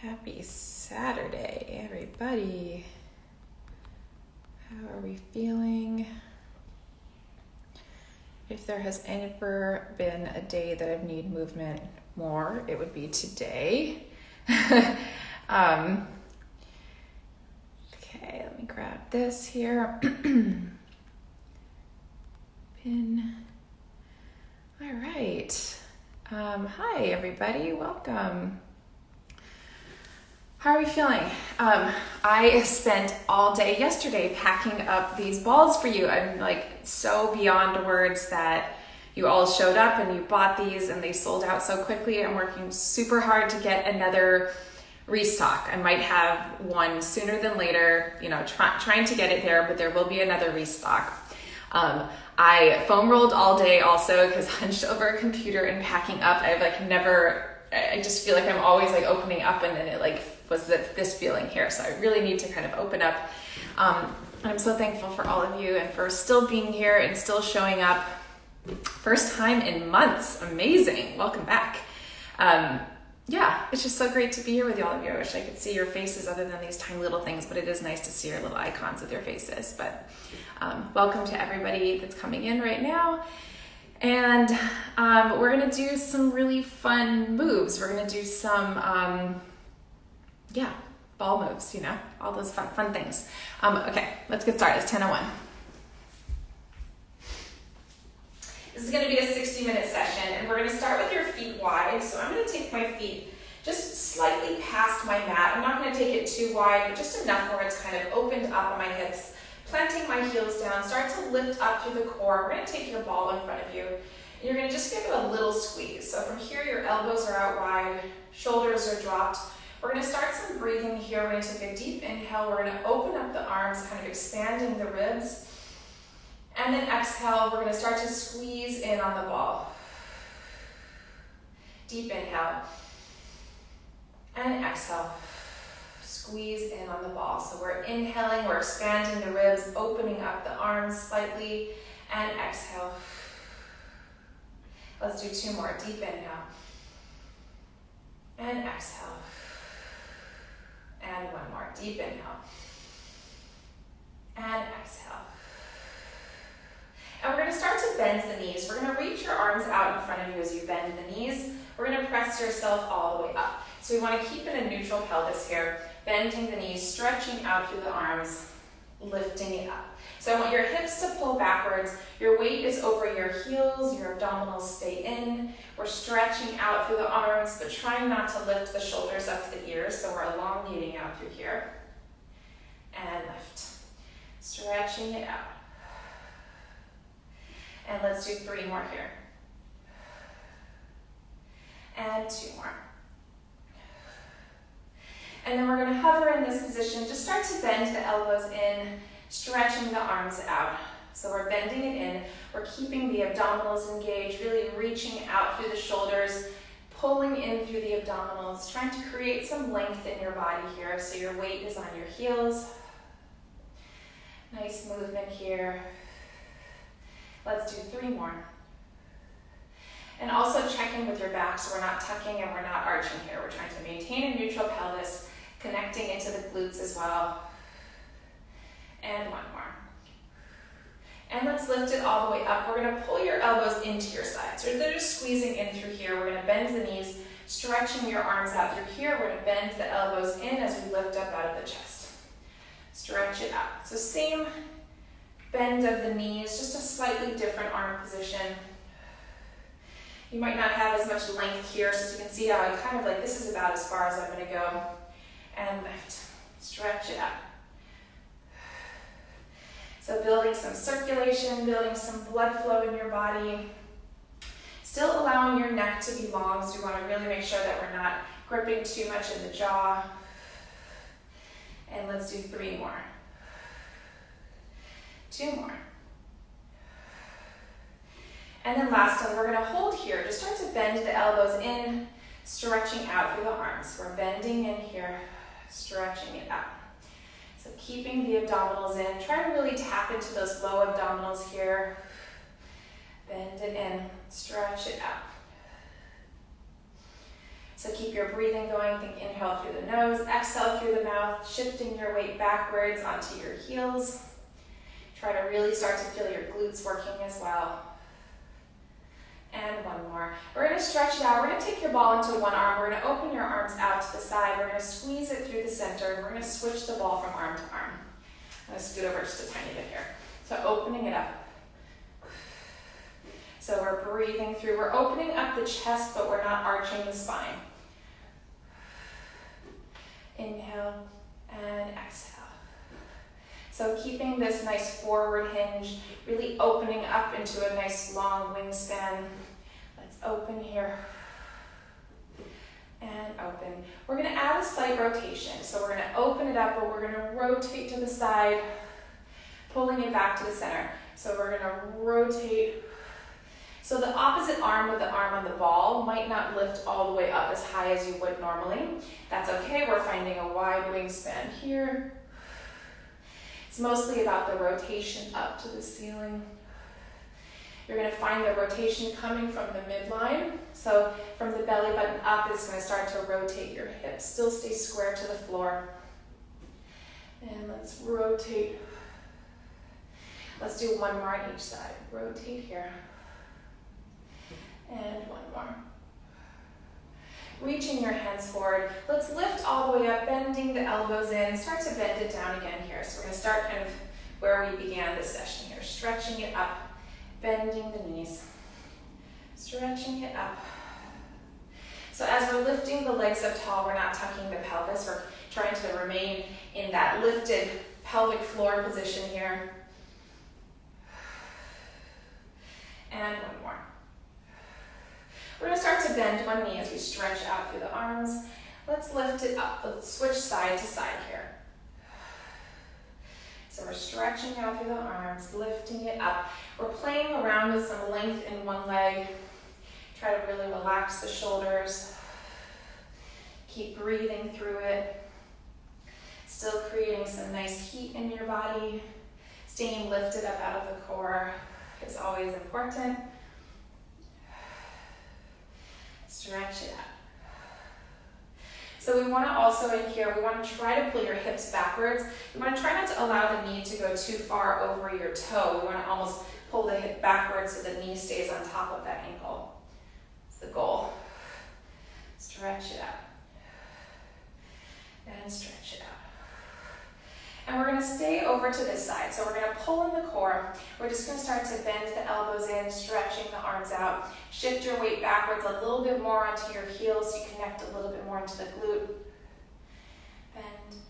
Happy Saturday, everybody. How are we feeling? If there has ever been a day that I've needed movement more, it would be today. Okay, let me grab this here. Pin. All right. Hi, everybody. Welcome. How are we feeling? I spent all day yesterday packing up these balls for you. I'm like so beyond words that you all showed up and you bought these and they sold out so quickly. I'm working super hard to get another restock. I might have one sooner than later, trying to get it there, but there will be another restock. I foam rolled all day also because hunched over a computer and packing up. I just feel like I'm always like opening up and then it like was this feeling here. So I really need to kind of open up. And I'm so thankful for all of you and for still being here and still showing up. First time in months. Amazing. Welcome back. It's just so great to be here with all of you. I wish I could see your faces other than these tiny little things, but it is nice to see your little icons with your faces. But welcome to everybody that's coming in right now. And we're going to do some really fun moves. We're going to do some, ball moves, all those fun things. Okay, let's get started. It's 10:01. This is going to be a 60-minute session, and we're going to start with your feet wide. So I'm going to take my feet just slightly past my mat. I'm not going to take it too wide, but just enough where it's kind of opened up on my hips. Planting my heels down, start to lift up through the core. We're going to take your ball in front of you. And you're going to just give it a little squeeze. So from here, your elbows are out wide, shoulders are dropped. We're going to start some breathing here. We're going to take a deep inhale. We're going to open up the arms, kind of expanding the ribs. And then exhale, we're going to start to squeeze in on the ball. Deep inhale. And exhale. Squeeze in on the ball. So we're inhaling, we're expanding the ribs, opening up the arms slightly, and exhale. Let's do two more. Deep inhale. And exhale. And one more. Deep inhale. And exhale. And we're going to start to bend the knees. We're going to reach your arms out in front of you as you bend the knees. We're going to press yourself all the way up. So we want to keep in a neutral pelvis here. Bending the knees, stretching out through the arms, lifting it up. So I want your hips to pull backwards. Your weight is over your heels, your abdominals stay in. We're stretching out through the arms, but trying not to lift the shoulders up to the ears, so we're elongating out through here. And lift. Stretching it out. And let's do 3 more here. And 2 more. And then we're going to hover in this position. Just start to bend the elbows in, stretching the arms out. So we're bending it in. We're keeping the abdominals engaged, really reaching out through the shoulders, pulling in through the abdominals, trying to create some length in your body here so your weight is on your heels. Nice movement here. Let's do 3 more. And also checking with your back so we're not tucking and we're not arching here. We're trying to maintain a neutral pelvis, connecting into the glutes as well. And 1 more. And let's lift it all the way up. We're going to pull your elbows into your sides. So they're just squeezing in through here. We're going to bend the knees, stretching your arms out through here. We're going to bend the elbows in as we lift up out of the chest. Stretch it out. So same bend of the knees, just a slightly different arm position. You might not have as much length here, so you can see how I kind of like, this is about as far as I'm going to go. And lift. Stretch it out. So building some circulation, building some blood flow in your body. Still allowing your neck to be long, so we want to really make sure that we're not gripping too much in the jaw. And let's do 3 more. 2 more. And then last one, we're going to hold here. Just start to bend the elbows in, stretching out through the arms. We're bending in here, stretching it out. So keeping the abdominals in. Try to really tap into those low abdominals here. Bend it in, stretch it out. So keep your breathing going. Think inhale through the nose, exhale through the mouth, shifting your weight backwards onto your heels. Try to really start to feel your glutes working as well. And one more. We're going to stretch it out. We're going to take your ball into one arm. We're going to open your arms out to the side. We're going to squeeze it through the center. And we're going to switch the ball from arm to arm. I'm going to scoot over just a tiny bit here. So opening it up. So we're breathing through. We're opening up the chest, but we're not arching the spine. Inhale and exhale. So keeping this nice forward hinge, really opening up into a nice long wingspan. Let's open here and open. We're going to add a slight rotation. So we're going to open it up, but we're going to rotate to the side, pulling it back to the center. So we're going to rotate. So the opposite arm with the arm on the ball might not lift all the way up as high as you would normally. That's okay. We're finding a wide wingspan here. It's mostly about the rotation up to the ceiling. You're going to find the rotation coming from the midline. So from the belly button up, it's going to start to rotate your hips. Still stay square to the floor. And let's rotate. Let's do one more on each side. Rotate here. And one more. Reaching your hands forward. Let's lift all the way up, bending the elbows in. Start to bend it down again here. So we're going to start kind of where we began this session here. Stretching it up, bending the knees. Stretching it up. So as we're lifting the legs up tall, we're not tucking the pelvis. We're trying to remain in that lifted pelvic floor position here. And one more. We're going to start to bend one knee as we stretch out through the arms. Let's lift it up. Let's switch side to side here. So we're stretching out through the arms, lifting it up. We're playing around with some length in one leg. Try to really relax the shoulders. Keep breathing through it. Still creating some nice heat in your body. Staying lifted up out of the core is always important. Stretch it out. So we want to also in here, we want to try to pull your hips backwards. You want to try not to allow the knee to go too far over your toe. We want to almost pull the hip backwards so the knee stays on top of that ankle. That's the goal. Stretch it out. And stretch it out. And we're going to stay over to this side. So we're going to pull in the core. We're just going to start to bend the elbows in, stretching the arms out. Shift your weight backwards a little bit more onto your heels so you connect a little bit more into the glute. Bend.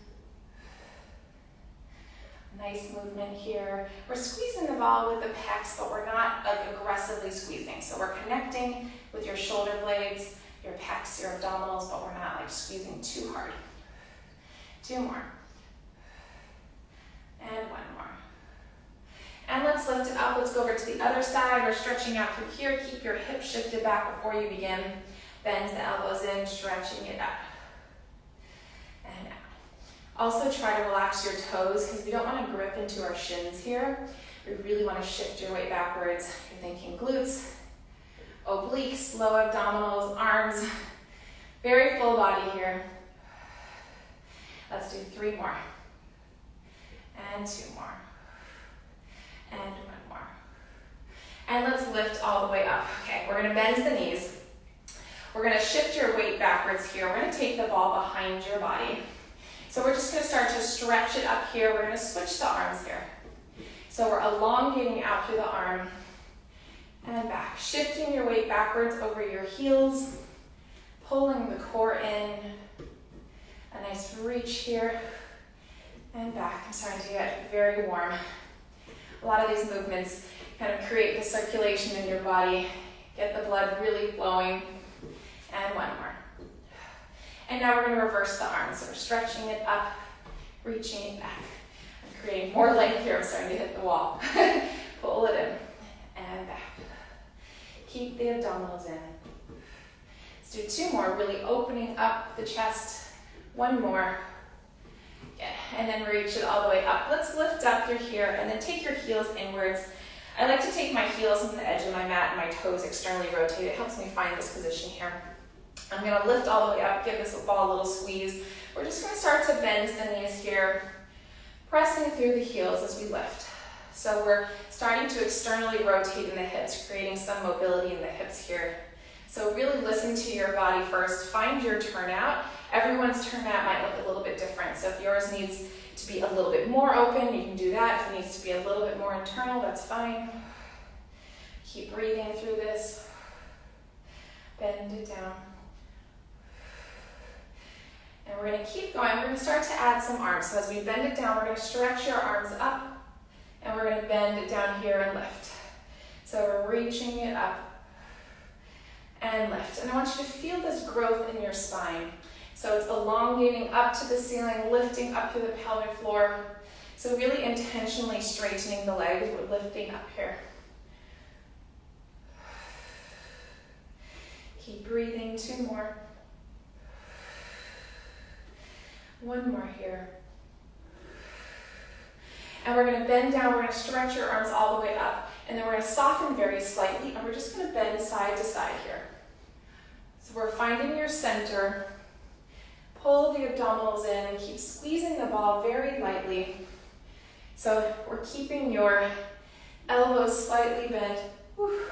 Nice movement here. We're squeezing the ball with the pecs, but we're not aggressively squeezing. So we're connecting with your shoulder blades, your pecs, your abdominals, but we're not squeezing too hard. Two more. And one more. And let's lift it up. Let's go over to the other side. We're stretching out through here. Keep your hips shifted back before you begin. Bend the elbows in, stretching it out. And out. Also try to relax your toes because we don't want to grip into our shins here. We really want to shift your weight backwards. You're thinking glutes, obliques, low abdominals, arms. Very full body here. Let's do 3 more. And 2 more. And 1 more. And let's lift all the way up. Okay, we're going to bend the knees. We're going to shift your weight backwards here. We're going to take the ball behind your body. So we're just going to start to stretch it up here. We're going to switch the arms here. So we're elongating out through the arm and back. Shifting your weight backwards over your heels. Pulling the core in. A nice reach here. And back. I'm starting to get very warm. A lot of these movements kind of create the circulation in your body, get the blood really flowing. And 1 more. And now we're going to reverse the arms. So we're stretching it up, reaching it back. I'm creating more length here. I'm starting to hit the wall. Pull it in and back. Keep the abdominals in. Let's do 2 more, really opening up the chest. 1 more. Yeah, and then reach it all the way up. Let's lift up through here and then take your heels inwards. I like to take my heels on the edge of my mat and my toes externally rotate. It helps me find this position here. I'm gonna lift all the way up, give this ball a little squeeze. We're just gonna start to bend the knees here, pressing through the heels as we lift. So we're starting to externally rotate in the hips, creating some mobility in the hips here. So really listen to your body first. Find your turnout. Everyone's turnout might look a little bit different. So if yours needs to be a little bit more open, you can do that. If it needs to be a little bit more internal, that's fine. Keep breathing through this. Bend it down. And we're going to keep going. We're going to start to add some arms. So as we bend it down, we're going to stretch your arms up, and we're going to bend it down here and lift. So we're reaching it up and lift. And I want you to feel this growth in your spine. So it's elongating up to the ceiling, lifting up through the pelvic floor. So really intentionally straightening the legs. We're lifting up here. Keep breathing. 2 more. 1 more here. And we're going to bend down. We're going to stretch your arms all the way up. And then we're going to soften very slightly. And we're just going to bend side to side here. So we're finding your center. Pull the abdominals in and keep squeezing the ball very lightly. So we're keeping your elbows slightly bent. Whew.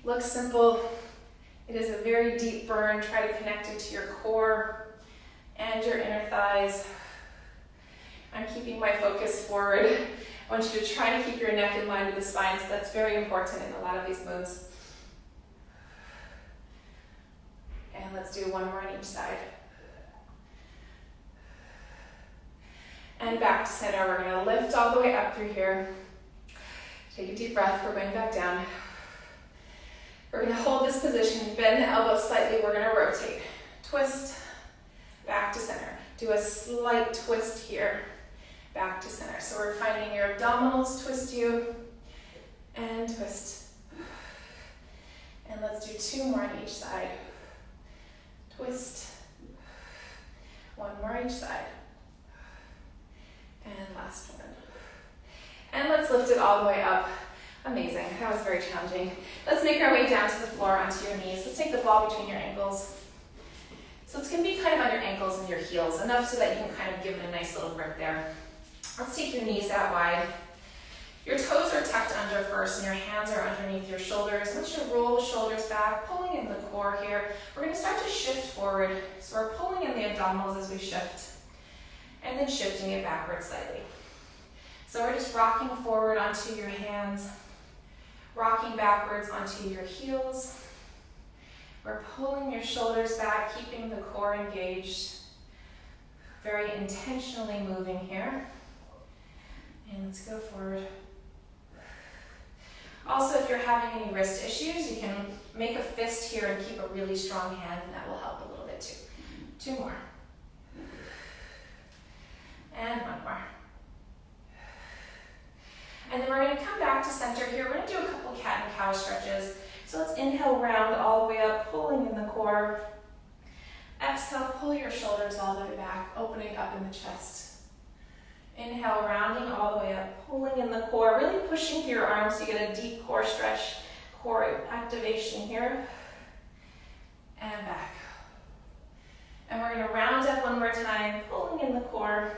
Looks simple. It is a very deep burn. Try to connect it to your core and your inner thighs. I'm keeping my focus forward. I want you to try to keep your neck in line with the spine. So that's very important in a lot of these moves. And let's do 1 more on each side. And back to center. We're going to lift all the way up through here. Take a deep breath. We're going back down. We're going to hold this position. Bend the elbows slightly. We're going to rotate. Twist. Back to center. Do a slight twist here. Back to center. So we're finding your abdominals twist you. And twist. And let's do 2 more on each side. Twist. 1 more each side. And last one. And let's lift it all the way up. Amazing. That was very challenging. Let's make our way down to the floor onto your knees. Let's take the ball between your ankles. So it's going to be kind of on your ankles and your heels, enough so that you can kind of give it a nice little grip there. Let's take your knees out wide. Your toes are tucked under first, and your hands are underneath your shoulders. I want you to roll the shoulders back, pulling in the core here. We're going to start to shift forward. So we're pulling in the abdominals as we shift, and then shifting it backwards slightly. So we're just rocking forward onto your hands, rocking backwards onto your heels. We're pulling your shoulders back, keeping the core engaged. Very intentionally moving here. And let's go forward. Also, if you're having any wrist issues, you can make a fist here and keep a really strong hand, and that will help a little bit too. 2 more. And 1 more. And then we're going to come back to center here. We're going to do a couple cat and cow stretches. So let's inhale, round all the way up, pulling in the core. Exhale, pull your shoulders all the way back, opening up in the chest. Inhale, rounding all the way up, pulling in the core, really pushing through your arms so you get a deep core stretch, core activation here. And back. And we're going to round up 1 more time, pulling in the core.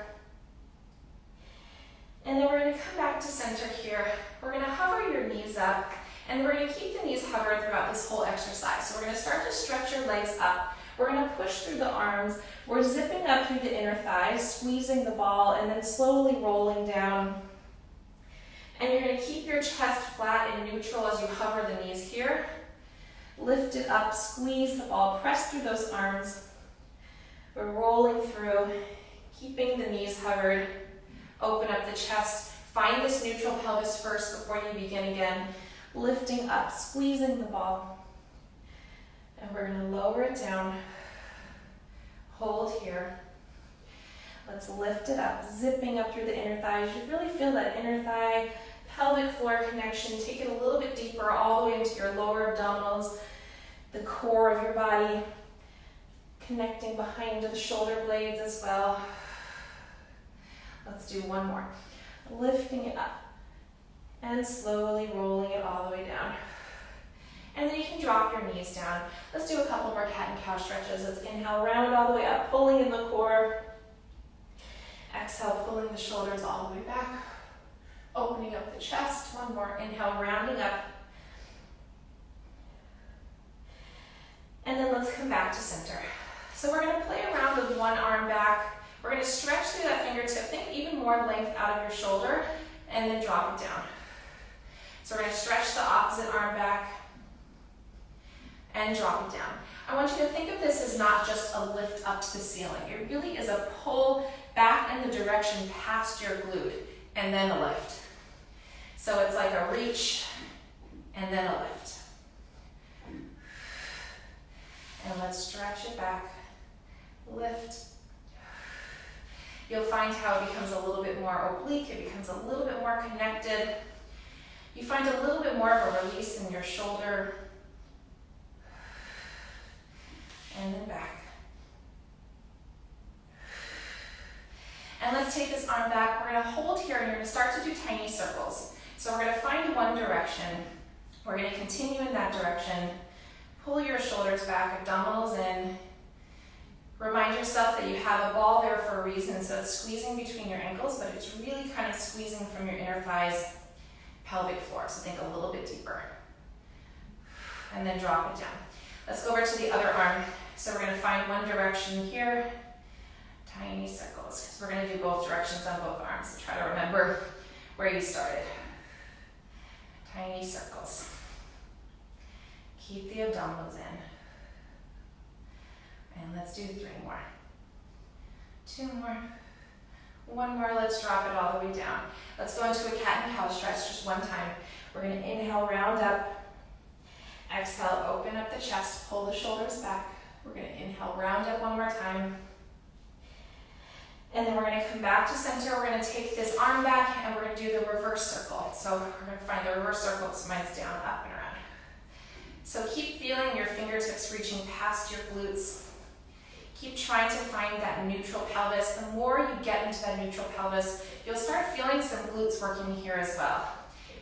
And then we're going to come back to center here. We're going to hover your knees up, and we're going to keep the knees hovered throughout this whole exercise. So we're going to start to stretch your legs up. We're going to push through the arms. We're zipping up through the inner thighs, squeezing the ball, and then slowly rolling down. And you're going to keep your chest flat and neutral as you hover the knees here. Lift it up, squeeze the ball, press through those arms. We're rolling through, keeping the knees hovered. Open up the chest. Find this neutral pelvis first before you begin again. Lifting up, squeezing the ball. And we're going to lower it down. Hold here. Let's lift it up, zipping up through the inner thighs. You really feel that inner thigh, pelvic floor connection. Take it a little bit deeper, all the way into your lower abdominals, the core of your body, connecting behind the shoulder blades as well. Let's do 1 more. Lifting it up and slowly rolling it all the way down. And then you can drop your knees down. Let's do a couple more cat and cow stretches. Let's inhale, round all the way up, pulling in the core. Exhale, pulling the shoulders all the way back. Opening up the chest. One more. Inhale, rounding up. And then let's come back to center. So we're going to play around with one arm back. We're going to stretch through that fingertip. Think even more length out of your shoulder. And then drop it down. So we're going to stretch the opposite arm back. And drop it down. I want you to think of this as not just a lift up to the ceiling. It really is a pull back in the direction past your glute. And then a lift. So it's like a reach. And then a lift. And let's stretch it back, lift. You'll find how it becomes a little bit more oblique, it becomes a little bit more connected. You find a little bit more of a release in your shoulder. And then back. And let's take this arm back. We're going to hold here and you're going to start to do tiny circles. So we're going to find one direction. We're going to continue in that direction. Pull your shoulders back, abdominals in. Remind yourself that you have a ball there for a reason, so it's squeezing between your ankles, but it's really kind of squeezing from your inner thighs, pelvic floor, so think a little bit deeper. And then drop it down. Let's go over to the other arm. So we're going to find one direction here, tiny circles, because we're going to do both directions on both arms, so try to remember where you started. Tiny circles. Keep the abdominals in. And let's do 3 more. 2 more. 1 more, let's drop it all the way down. Let's go into a cat and cow stretch just one time. We're going to inhale, round up. Exhale, open up the chest, pull the shoulders back. We're going to inhale, round up one more time. And then we're going to come back to center. We're going to take this arm back and we're going to do the reverse circle. So we're going to find the reverse circle, so mine's down, up, and around. So keep feeling your fingertips reaching past your glutes. Keep trying to find that neutral pelvis. The more you get into that neutral pelvis, you'll start feeling some glutes working here as well.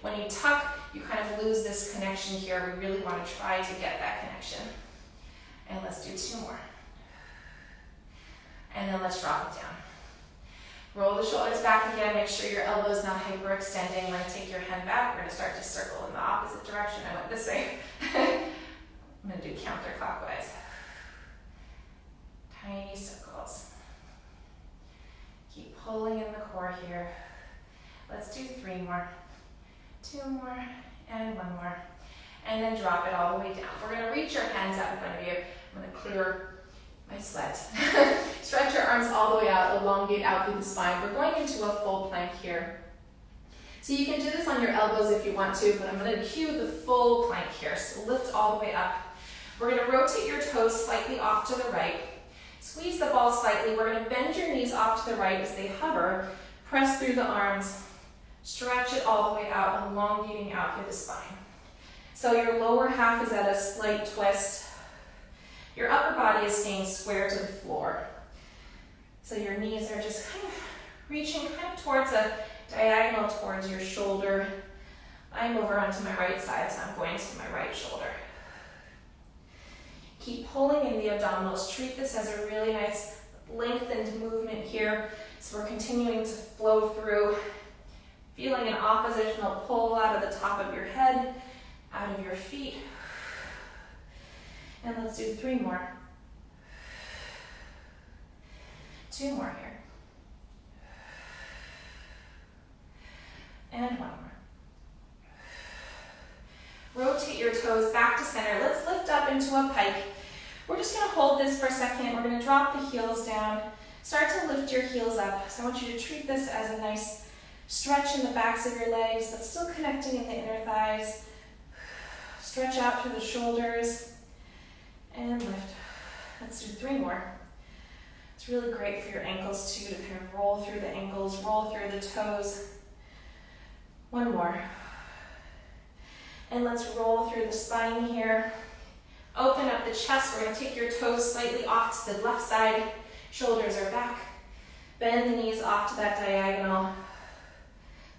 When you tuck, you kind of lose this connection here. We really want to try to get that connection. And let's do 2 more. And then let's drop it down. Roll the shoulders back again. Make sure your elbow's not hyperextending. We're going to take your hand back. We're going to start to circle in the opposite direction. I went this way. I'm going to do counterclockwise. Tiny circles. Keep pulling in the core here. Let's do 3 more. 2 more. And 1 more. And then drop it all the way down. We're going to reach your hands out in front of you. I'm going to clear my sweat. Stretch your arms all the way out, elongate out through the spine. We're going into a full plank here. So you can do this on your elbows if you want to, but I'm going to cue the full plank here. So lift all the way up. We're going to rotate your toes slightly off to the right. Squeeze the ball slightly. We're going to bend your knees off to the right as they hover. Press through the arms. Stretch it all the way out, elongating out through the spine. So your lower half is at a slight twist. Your upper body is staying square to the floor. So your knees are just kind of reaching kind of towards a diagonal towards your shoulder. I'm over onto my right side, so I'm going to my right shoulder. Keep pulling in the abdominals. Treat this as a really nice lengthened movement here. So we're continuing to flow through, feeling an oppositional pull out of the top of your head, out of your feet. And let's do 3 more. 2 more here. And 1 more. Rotate your toes back to center. Let's lift up into a pike. We're just going to hold this for a second. We're going to drop the heels down. Start to lift your heels up. So I want you to treat this as a nice stretch in the backs of your legs, but still connecting in the inner thighs. Stretch out through the shoulders. And lift. Let's do 3 more. It's really great for your ankles too, to kind of roll through the ankles, roll through the toes. 1 more. And let's roll through the spine here. Open up the chest. We're going to take your toes slightly off to the left side. Shoulders are back. Bend the knees off to that diagonal.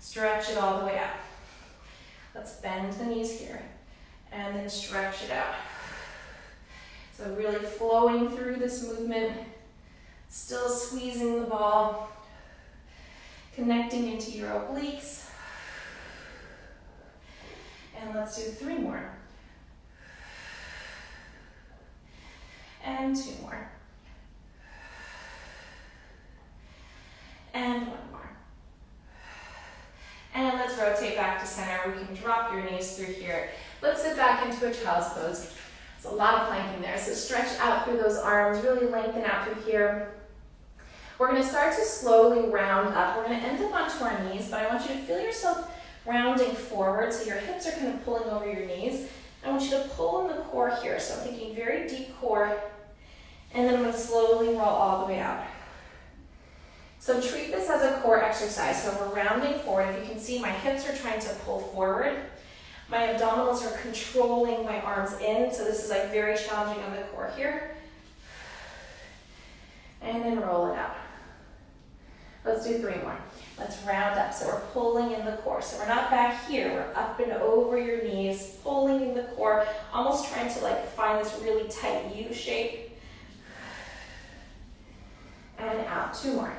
Stretch it all the way up. Let's bend the knees here. and then stretch it out. So really flowing through this movement, still squeezing the ball, connecting into your obliques. And let's do 3 more. And 2 more. And 1 more. And let's rotate back to center. We can drop your knees through here. Let's sit back into a child's pose. There's a lot of planking there. So stretch out through those arms, really lengthen out through here. We're going to start to slowly round up. We're going to end up onto our knees, but I want you to feel yourself rounding forward, so your hips are kind of pulling over your knees. I want you to pull in the core here, so I'm thinking very deep core, and then I'm going to slowly roll all the way out. So treat this as a core exercise. So we're rounding forward. If you can see, my hips are trying to pull forward. My abdominals are controlling my arms in, so this is like very challenging on the core here. And then roll it out. Let's do 3 more. Let's round up. So we're pulling in the core. So we're not back here. We're up and over your knees, pulling in the core, almost trying to like find this really tight U shape. And out. 2 more.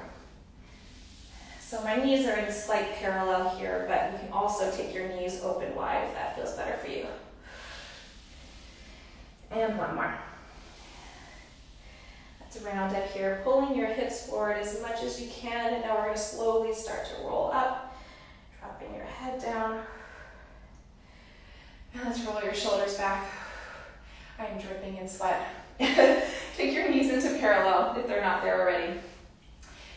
So my knees are in slight parallel here, but you can also take your knees open wide if that feels better for you. And 1 more. Let's round up here, pulling your hips forward as much as you can, and now we're going to slowly start to roll up, dropping your head down. And let's roll your shoulders back. I am dripping in sweat. Take your knees into parallel if they're not there already.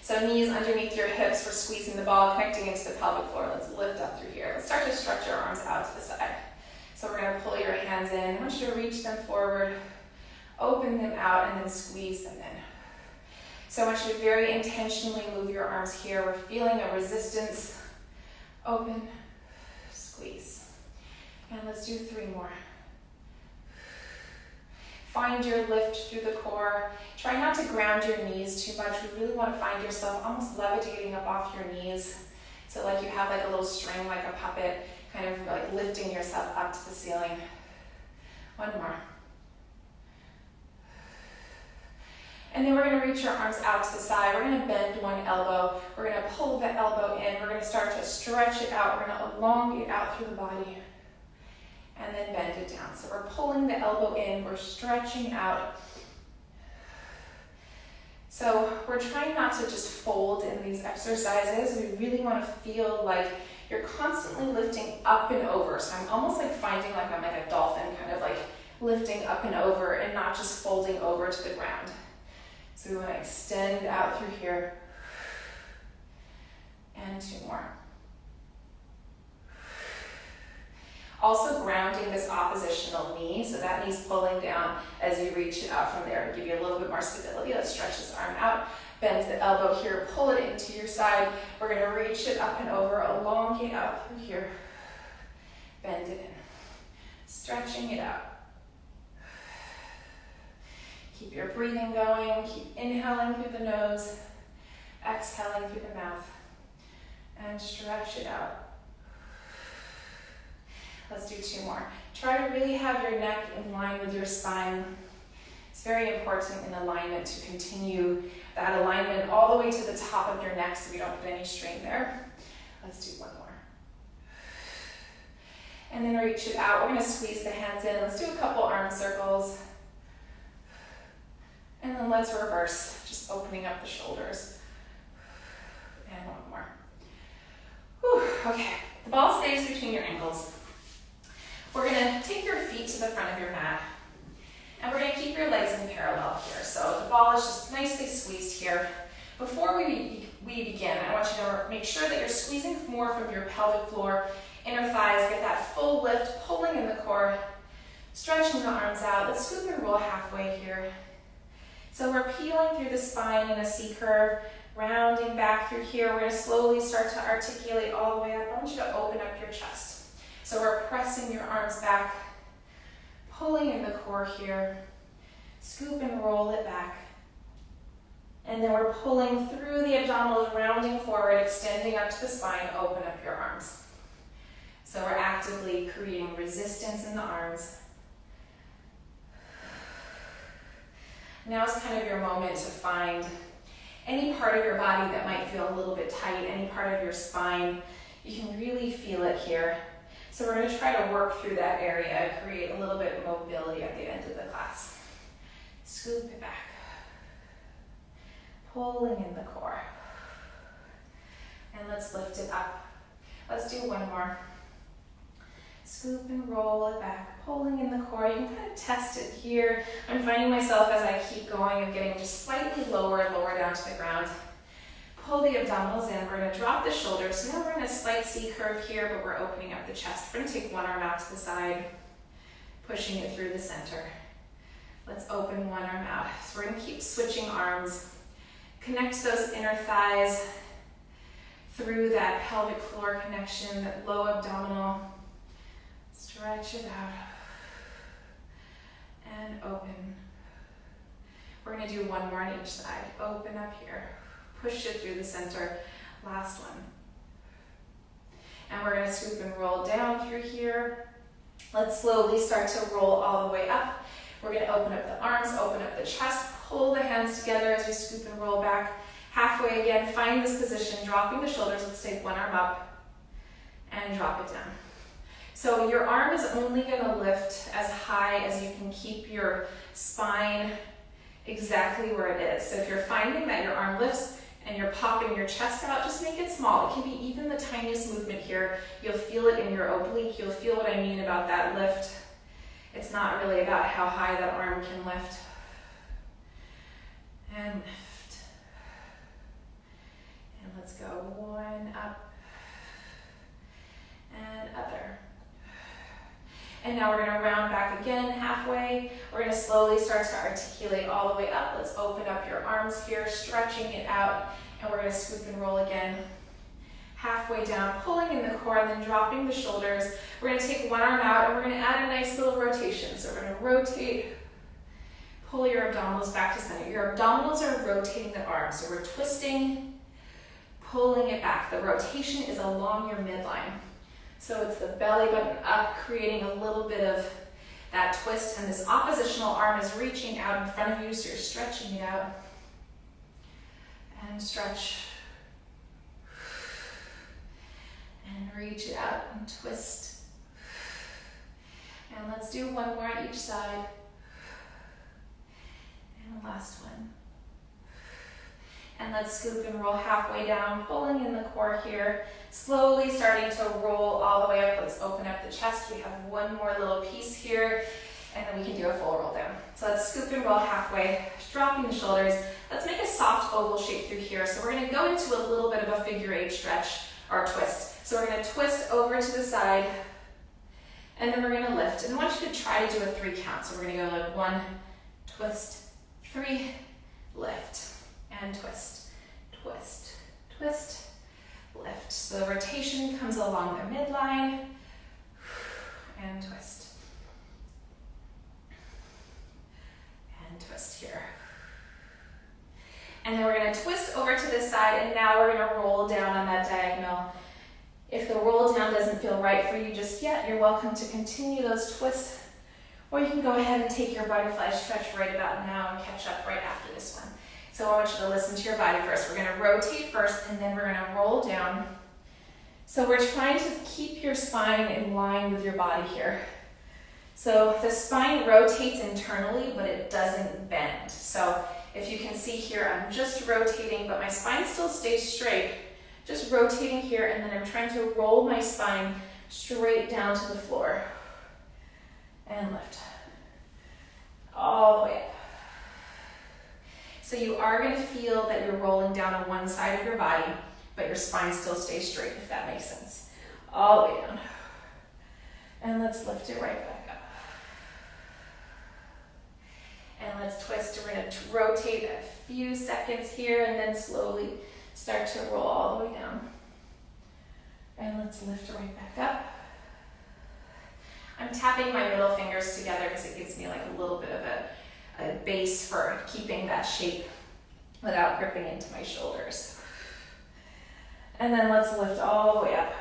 So knees underneath your hips, we're squeezing the ball, connecting into the pelvic floor. Let's lift up through here. Let's start to stretch your arms out to the side. So we're going to pull your hands in. I want you to reach them forward, open them out, and then squeeze them in. So I want you to very intentionally move your arms here. We're feeling a resistance. Open, squeeze. And let's do 3 more. Find your lift through the core. Try not to ground your knees too much. We really want to find yourself almost levitating up off your knees. So like you have like a little string, like a puppet, kind of like lifting yourself up to the ceiling. 1 more. And then we're going to reach our arms out to the side. We're going to bend one elbow. We're going to pull the elbow in. We're going to start to stretch it out. We're going to elongate out through the body. And then bend it down. So we're pulling the elbow in. We're stretching out. So we're trying not to just fold in these exercises. We really want to feel like you're constantly lifting up and over. So I'm almost like finding like I'm like a dolphin, kind of like lifting up and over and not just folding over to the ground. So we want to extend out through here. And 2 more. Also grounding this oppositional knee, so that knee's pulling down as you reach it out from there to give you a little bit more stability. Let's stretch this arm out, bend the elbow here, pull it into your side. We're going to reach it up and over, elongate out through here, bend it in, stretching it out. Keep your breathing going, keep inhaling through the nose, exhaling through the mouth, and stretch it out. Let's do 2 more. Try to really have your neck in line with your spine. It's very important in alignment to continue that alignment all the way to the top of your neck so we don't put any strain there. Let's do 1 more. And then reach it out. We're going to squeeze the hands in. Let's do a couple arm circles. And then let's reverse, just opening up the shoulders. And 1 more. Whew, okay, the ball stays between your ankles. We're going to take your feet to the front of your mat. And we're going to keep your legs in parallel here. So the ball is just nicely squeezed here. Before we begin, I want you to make sure that you're squeezing more from your pelvic floor, inner thighs, get that full lift, pulling in the core, stretching the arms out. Let's scoop and roll halfway here. So we're peeling through the spine in a C curve, rounding back through here. We're going to slowly start to articulate all the way up. I want you to open up your chest. So we're pressing your arms back, pulling in the core here, scoop and roll it back. And then we're pulling through the abdominals, rounding forward, extending up to the spine, open up your arms. So we're actively creating resistance in the arms. Now is kind of your moment to find any part of your body that might feel a little bit tight, any part of your spine. You can really feel it here. So we're going to try to work through that area, create a little bit of mobility at the end of the class. Scoop it back. Pulling in the core. And let's lift it up. Let's do one more. Scoop and roll it back, pulling in the core. You can kind of test it here. I'm finding myself as I keep going, I'm getting just slightly lower and lower down to the ground. Pull the abdominals in. We're going to drop the shoulders. So now we're in a slight C curve here, but we're opening up the chest. We're going to take one arm out to the side, pushing it through the center. Let's open one arm out. So we're going to keep switching arms. Connect those inner thighs through that pelvic floor connection, that low abdominal. Stretch it out and open. We're going to do one more on each side. Open up here. Push it through the center. Last one. And we're going to scoop and roll down through here. Let's slowly start to roll all the way up. We're going to open up the arms, open up the chest, pull the hands together as we scoop and roll back. Halfway again, find this position, dropping the shoulders. Let's take one arm up and drop it down. So your arm is only going to lift as high as you can keep your spine exactly where it is. So if you're finding that your arm lifts and you're popping your chest out, just make it small. It can be even the tiniest movement here. You'll feel it in your oblique. You'll feel what I mean about that lift. It's not really about how high that arm can lift. And lift. And let's go one up and other. And now we're going to round back again halfway. We're going to slowly start to articulate all the way up. Let's open up your arms here, stretching it out. And we're going to scoop and roll again. Halfway down, pulling in the core and then dropping the shoulders. We're going to take one arm out and we're going to add a nice little rotation. So we're going to rotate, pull your abdominals back to center. Your abdominals are rotating the arms. So we're twisting, pulling it back. The rotation is along your midline. So it's the belly button up, creating a little bit of that twist, and this oppositional arm is reaching out in front of you, so you're stretching it out. And stretch. And reach it out and twist. And let's do one more on each side. And the last one. And let's scoop and roll halfway down, pulling in the core here. Slowly starting to roll all the way up. Let's open up the chest. We have one more little piece here, and then we can do a full roll down. So let's scoop and roll halfway, dropping the shoulders. Let's make a soft oval shape through here. So we're going to go into a little bit of a figure eight stretch or twist. So we're going to twist over to the side, and then we're going to lift. And I want you to try to do a 3 count. So we're going to go like 1, twist, 3, lift, and twist, twist, twist, lift. So the rotation comes along the midline, and twist. And twist here. And then we're going to twist over to this side, and now we're going to roll down on that diagonal. If the roll down doesn't feel right for you just yet, you're welcome to continue those twists, or you can go ahead and take your butterfly stretch right about now and catch up right after this one. So I want you to listen to your body first. We're going to rotate first, and then we're going to roll down. So we're trying to keep your spine in line with your body here. So the spine rotates internally, but it doesn't bend. So if you can see here, I'm just rotating, but my spine still stays straight. Just rotating here, and then I'm trying to roll my spine straight down to the floor. And lift. All the way up. So you are going to feel that you're rolling down on one side of your body, but your spine still stays straight, if that makes sense. All the way down. And let's lift it right back up. And let's twist. We're going to rotate a few seconds here, and then slowly start to roll all the way down. And let's lift right back up. I'm tapping my middle fingers together because it gives me like a little bit of a base for keeping that shape without gripping into my shoulders. And then let's lift all the way up.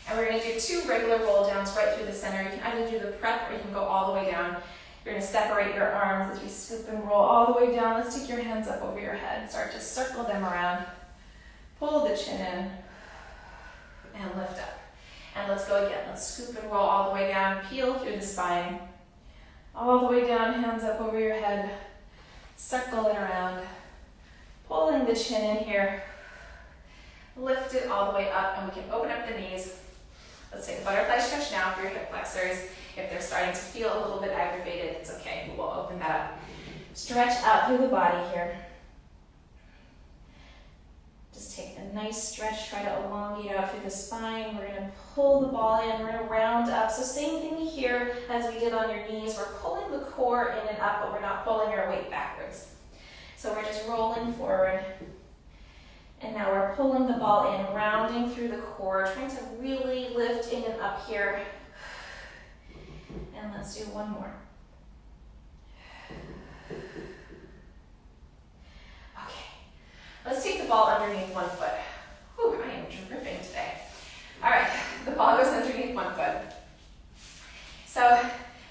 And we're gonna do 2 regular roll downs right through the center. You can either do the prep or you can go all the way down. You're gonna separate your arms as we scoop and roll all the way down. Let's take your hands up over your head. Start to circle them around. Pull the chin in and lift up. And let's go again. Let's scoop and roll all the way down. Peel through the spine. All the way down, hands up over your head. Circle it around. Pulling the chin in here. Lift it all the way up, and we can open up the knees. Let's take a butterfly stretch now for your hip flexors. If they're starting to feel a little bit aggravated, it's okay. We'll open that up. Stretch out through the body here. Just take a nice stretch. Try to elongate out through the spine. We're going to pull the ball in. We're going to round up. So same thing here as we did on your knees. We're pulling the core in and up, but we're not pulling our weight backwards. So we're just rolling forward. And now we're pulling the ball in, rounding through the core, trying to really lift in and up here. And let's do one more. Okay, let's take the ball underneath one foot. Whew, I am dripping today. All right, the ball goes underneath one foot. So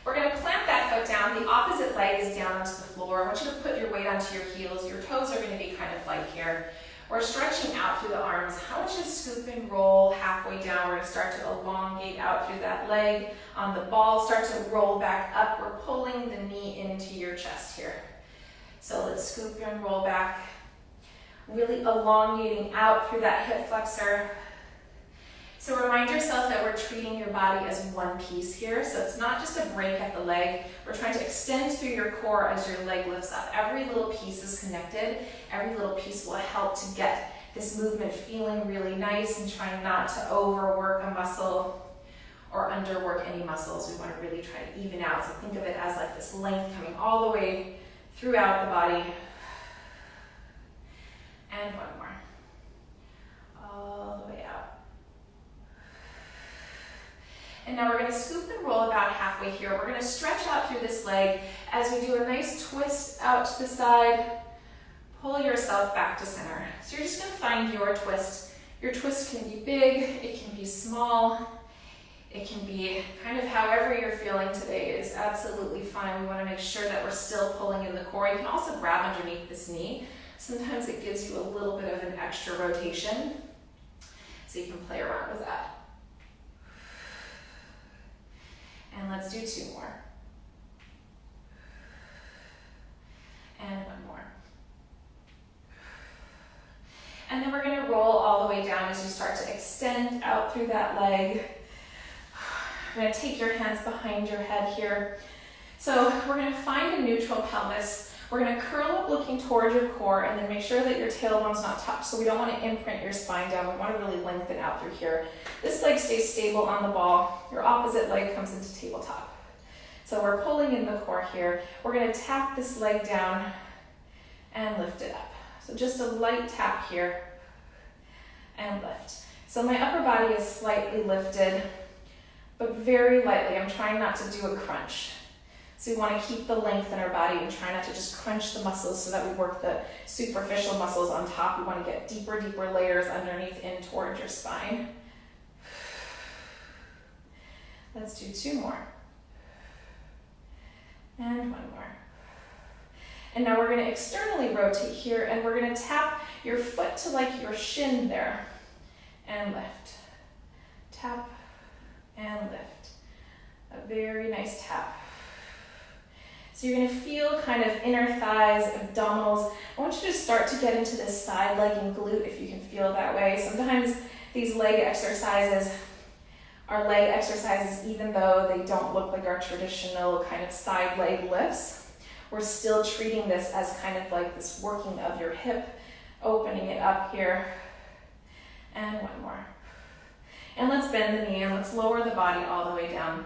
we're gonna clamp that foot down. The opposite leg is down onto the floor. I want you to put your weight onto your heels. Your toes are gonna be kind of light here. We're stretching out through the arms. I want you to scoop and roll halfway down. We're going to start to elongate out through that leg. On the ball, start to roll back up. We're pulling the knee into your chest here. So let's scoop and roll back. Really elongating out through that hip flexor. So remind yourself that we're treating your body as one piece here. So it's not just a break at the leg. We're trying to extend through your core as your leg lifts up. Every little piece is connected. Every little piece will help to get this movement feeling really nice, and trying not to overwork a muscle or underwork any muscles. We want to really try to even out. So think of it as like this length coming all the way throughout the body. And one more. All the way out. And now we're going to scoop and roll about halfway here. We're going to stretch out through this leg as we do a nice twist out to the side. Pull yourself back to center. So you're just going to find your twist. Your twist can be big, it can be small, it can be kind of however you're feeling today is absolutely fine. We want to make sure that we're still pulling in the core. You can also grab underneath this knee. Sometimes it gives you a little bit of an extra rotation, so you can play around with that. And let's do 2 more. And 1 more. And then we're going to roll all the way down as you start to extend out through that leg. You're going to take your hands behind your head here. So we're going to find a neutral pelvis. We're going to curl up looking toward your core, and then make sure that your tailbone's not touched. So we don't want to imprint your spine down. We want to really lengthen out through here. This leg stays stable on the ball. Your opposite leg comes into tabletop. So we're pulling in the core here. We're going to tap this leg down and lift it up. So just a light tap here and lift. So my upper body is slightly lifted, but very lightly. I'm trying not to do a crunch. So we want to keep the length in our body and try not to just crunch the muscles so that we work the superficial muscles on top. We want to get deeper layers underneath in towards your spine. Let's do 2 more. And 1 more. And now we're going to externally rotate here, and we're going to tap your foot to like your shin there. And lift. Tap and lift. A very nice tap. So you're going to feel kind of inner thighs, abdominals. I want you to start to get into this side leg and glute if you can feel that way. Sometimes these leg exercises are leg exercises even though they don't look like our traditional kind of side leg lifts. We're still treating this as kind of like this working of your hip, opening it up here. And 1 more. And let's bend the knee and let's lower the body all the way down.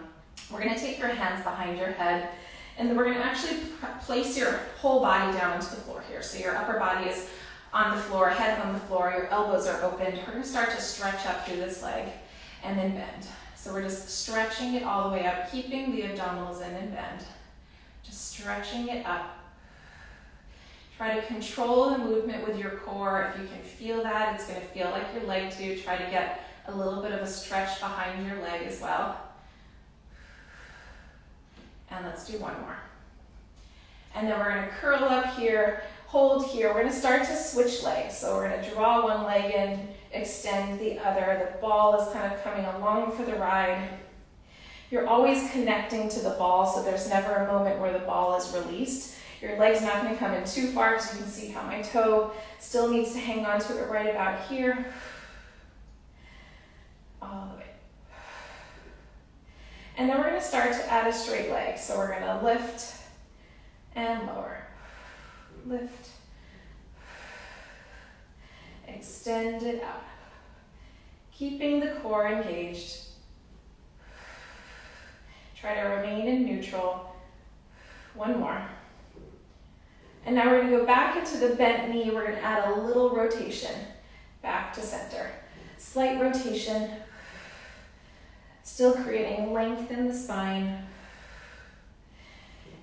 We're going to take your hands behind your head, and then we're going to actually place your whole body down into the floor here. So your upper body is on the floor, head's on the floor, your elbows are open. We're going to start to stretch up through this leg and then bend. So we're just stretching it all the way up, keeping the abdominals in and bend. Just stretching it up. Try to control the movement with your core. If you can feel that, it's going to feel like your leg too. Try to get A little bit of a stretch behind your leg as well. And let's do one more. And then we're going to curl up here, hold here. We're going to start to switch legs. So we're going to draw one leg in, extend the other. The ball is kind of coming along for the ride. You're always connecting to the ball, so there's never a moment where the ball is released. Your leg's not going to come in too far, because you can see how my toe still needs to hang on to it right about here. All the way. And then we're going to start to add a straight leg. So we're going to lift and lower. Lift. Extend it out. Keeping the core engaged. Try to remain in neutral. One more. And now we're going to go back into the bent knee. We're going to add a little rotation back to center. Slight rotation. Still creating length in the spine.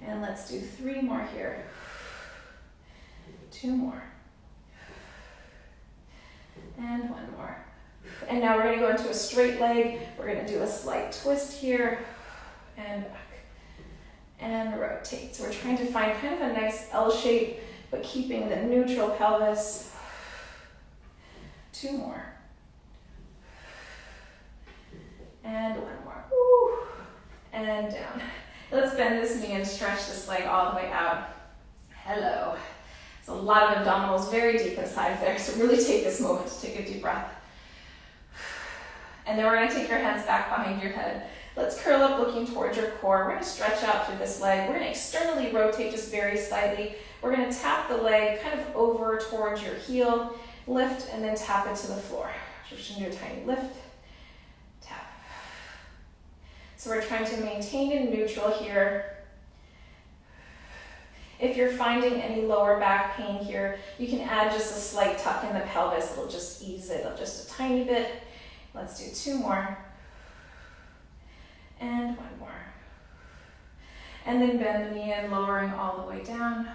And let's do 3 more here. 2 more. And 1 more. And now we're going to go into a straight leg. We're going to do a slight twist here. And back. And rotate. So we're trying to find kind of a nice L shape, but keeping the neutral pelvis. 2 more. And 1 more. Woo. And down. Let's bend this knee and stretch this leg all the way out. Hello. There's a lot of abdominals very deep inside there, so really take this moment to take a deep breath. And then we're going to take your hands back behind your head. Let's curl up looking towards your core. We're going to stretch out through this leg. We're going to externally rotate just very slightly. We're going to tap the leg kind of over towards your heel, lift, and then tap it to the floor. So we're just going to do a tiny lift, tap. So we're trying to maintain in neutral here. If you're finding any lower back pain here, you can add just a slight tuck in the pelvis. It'll just ease it up just a tiny bit. Let's do 2 more. And 1 more. And then bend the knee in, lowering all the way down.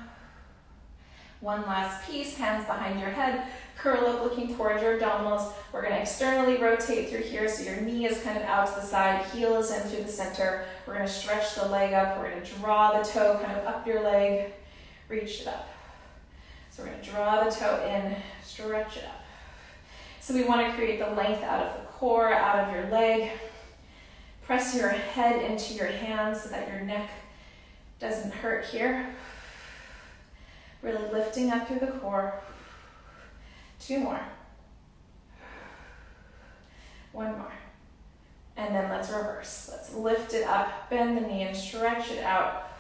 One last piece, hands behind your head. Curl up looking towards your abdominals. We're going to externally rotate through here so your knee is kind of out to the side, heel is in through the center. We're going to stretch the leg up. We're going to draw the toe kind of up your leg, reach it up. So we're going to draw the toe in, stretch it up. So we want to create the length out of the core, out of your leg. Press your head into your hands so that your neck doesn't hurt here. Really lifting up through the core. 2 more. 1 more. And then let's reverse. Let's lift it up, bend the knee, and stretch it out.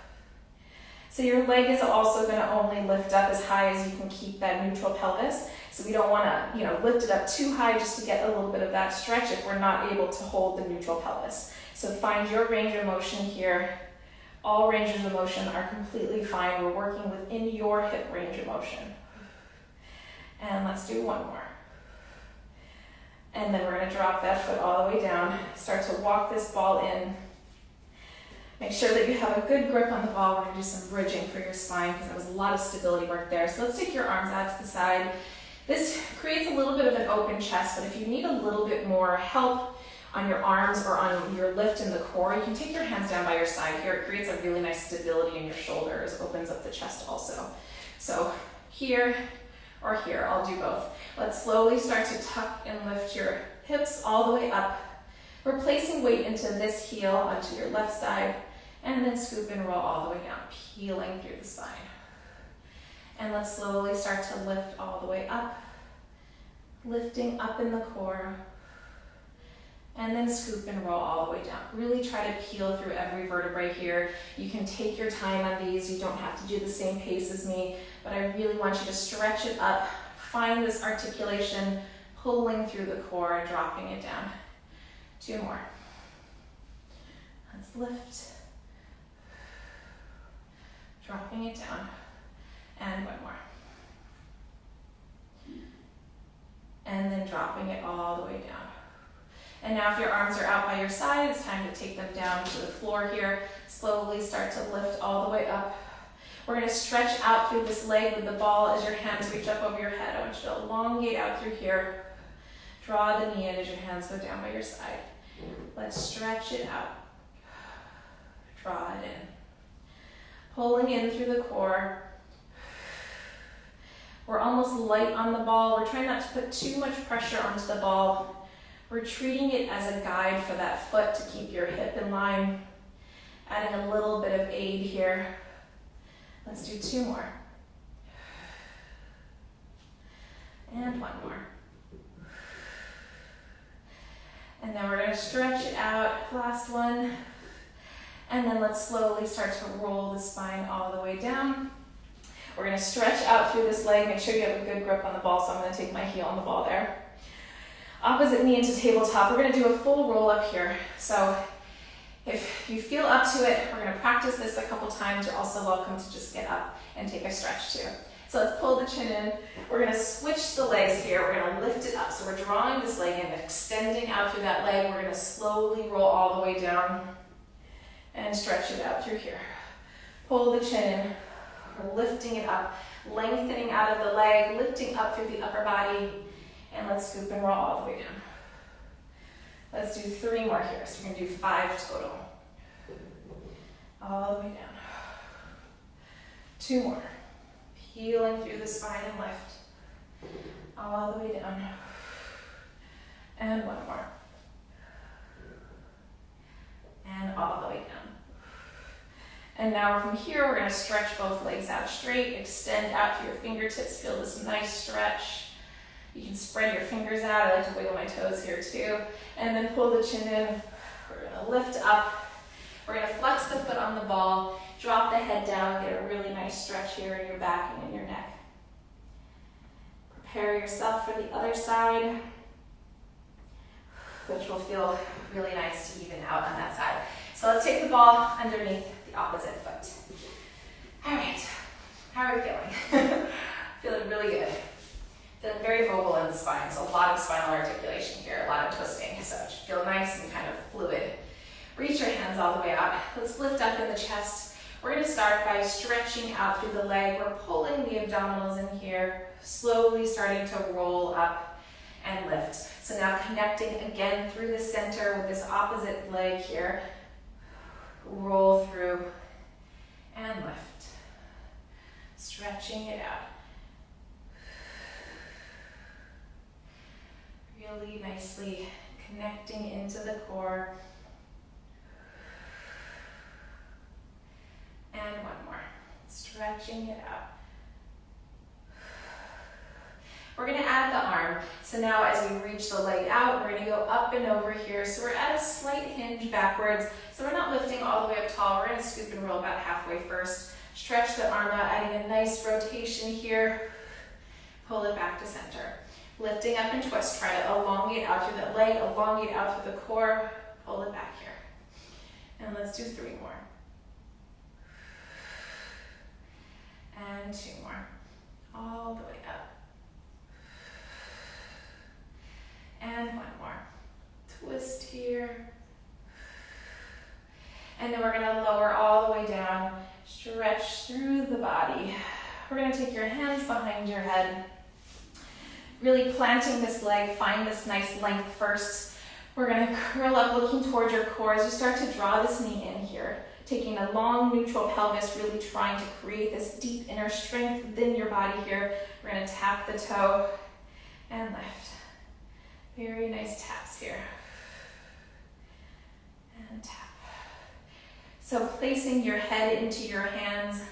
So your leg is also going to only lift up as high as you can keep that neutral pelvis. So we don't want to, lift it up too high just to get a little bit of that stretch if we're not able to hold the neutral pelvis. So find your range of motion here. All ranges of motion are completely fine. We're working within your hip range of motion. And let's do 1 more. And then we're going to drop that foot all the way down. Start to walk this ball in. Make sure that you have a good grip on the ball. We're going to do some bridging for your spine because there was a lot of stability work there. So let's take your arms out to the side. This creates a little bit of an open chest, but if you need a little bit more help on your arms or on your lift in the core, you can take your hands down by your side here. It creates a really nice stability in your shoulders, opens up the chest also. So here or here, I'll do both. Let's slowly start to tuck and lift your hips all the way up. We're placing weight into this heel onto your left side, and then scoop and roll all the way down, peeling through the spine. And let's slowly start to lift all the way up, lifting up in the core, and then scoop and roll all the way down. Really try to peel through every vertebrae here. You can take your time on these. You don't have to do the same pace as me, but I really want you to stretch it up, find this articulation, pulling through the core, dropping it down. 2 more. Let's lift, dropping it down, and 1 more. And then dropping it all the way down. And now if your arms are out by your side, it's time to take them down to the floor here. Slowly start to lift all the way up. We're going to stretch out through this leg with the ball as your hands reach up over your head. I want you to elongate out through here. Draw the knee in as your hands go down by your side. Let's stretch it out. Draw it in. Pulling in through the core. We're almost light on the ball. We're trying not to put too much pressure onto the ball. We're treating it as a guide for that foot to keep your hip in line. Adding a little bit of aid here. Let's do 2 more. And 1 more. And then we're going to stretch it out. Last one. And then let's slowly start to roll the spine all the way down. We're going to stretch out through this leg. Make sure you have a good grip on the ball, so I'm going to take my heel on the ball there. Opposite knee into tabletop. We're going to do a full roll up here. So if you feel up to it, we're going to practice this a couple times. You're also welcome to just get up and take a stretch too. So let's pull the chin in. We're going to switch the legs here. We're going to lift it up. So we're drawing this leg in, extending out through that leg. We're going to slowly roll all the way down and stretch it out through here. Pull the chin in. We're lifting it up, lengthening out of the leg, lifting up through the upper body, and let's scoop and roll all the way down. Let's do 3 more here. So we're going to do 5 total. All the way down. 2 more. Peeling through the spine and lift. All the way down. And 1 more. And all the way down. And now from here, we're going to stretch both legs out straight, extend out to your fingertips, feel this nice stretch. You can spread your fingers out. I like to wiggle my toes here too. And then pull the chin in. We're going to lift up. We're going to flex the foot on the ball, drop the head down, get a really nice stretch here in your back and in your neck. Prepare yourself for the other side, which will feel really nice to even out on that side. So let's take the ball underneath the opposite foot. All right, how are we feeling? Feeling really good. Feeling very mobile in the spine, so a lot of spinal articulation here, a lot of twisting, so it should feel nice and kind of fluid. Reach your hands all the way out. Let's lift up in the chest. We're going to start by stretching out through the leg. We're pulling the abdominals in here, slowly starting to roll up and lift. So now connecting again through the center with this opposite leg here. Roll through and lift. Stretching it out. Really nicely connecting into the core. And 1 more. Stretching it out. We're going to add the arm. So now as we reach the leg out, we're going to go up and over here. So we're at a slight hinge backwards. So we're not lifting all the way up tall. We're going to scoop and roll about halfway first. Stretch the arm out, adding a nice rotation here. Pull it back to center. Lifting up and twist. Try to elongate out through that leg, elongate out through the core. Pull it back here. And let's do 3 more. And 2 more. All the way up. And 1 more. Twist here. And then we're going to lower all the way down. Stretch through the body. We're going to take your hands behind your head. Really planting this leg. Find this nice length first. We're going to curl up looking towards your core as you start to draw this knee in here. Taking a long neutral pelvis, really trying to create this deep inner strength within your body here. We're going to tap the toe and lift. Very nice taps here. And tap. So placing your head into your hands.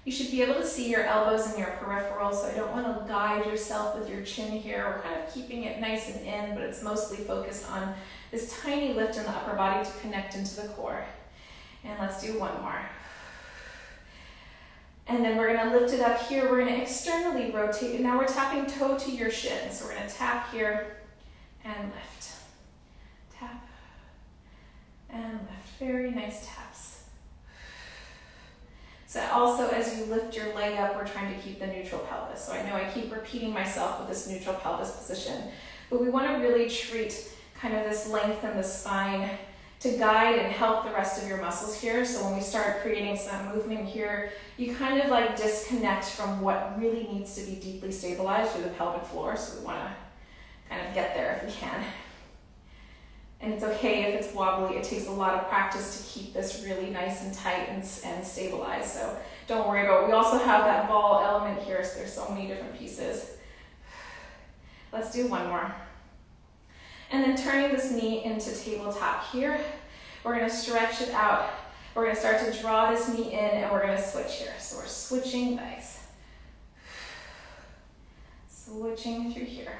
You should be able to see your elbows and your peripheral, so I don't want to guide yourself with your chin here. We're kind of keeping it nice and in, but it's mostly focused on this tiny lift in the upper body to connect into the core. And let's do 1 more. And then we're going to lift it up here. We're going to externally rotate. And now we're tapping toe to your shin. So we're going to tap here and lift. Tap and lift. Very nice taps. So also as you lift your leg up, we're trying to keep the neutral pelvis. So I know I keep repeating myself with this neutral pelvis position, but we want to really treat kind of this length in the spine to guide and help the rest of your muscles here. So when we start creating some movement here, you kind of like disconnect from what really needs to be deeply stabilized through the pelvic floor. So we want to kind of get there if you can. And it's okay if it's wobbly. It takes a lot of practice to keep this really nice and tight and stabilized. So don't worry about it. We also have that ball element here, so there's so many different pieces. Let's do one more. And then turning this knee into tabletop here, we're going to stretch it out. We're going to start to draw this knee in, and we're going to switch here. So we're switching legs. Switching through here.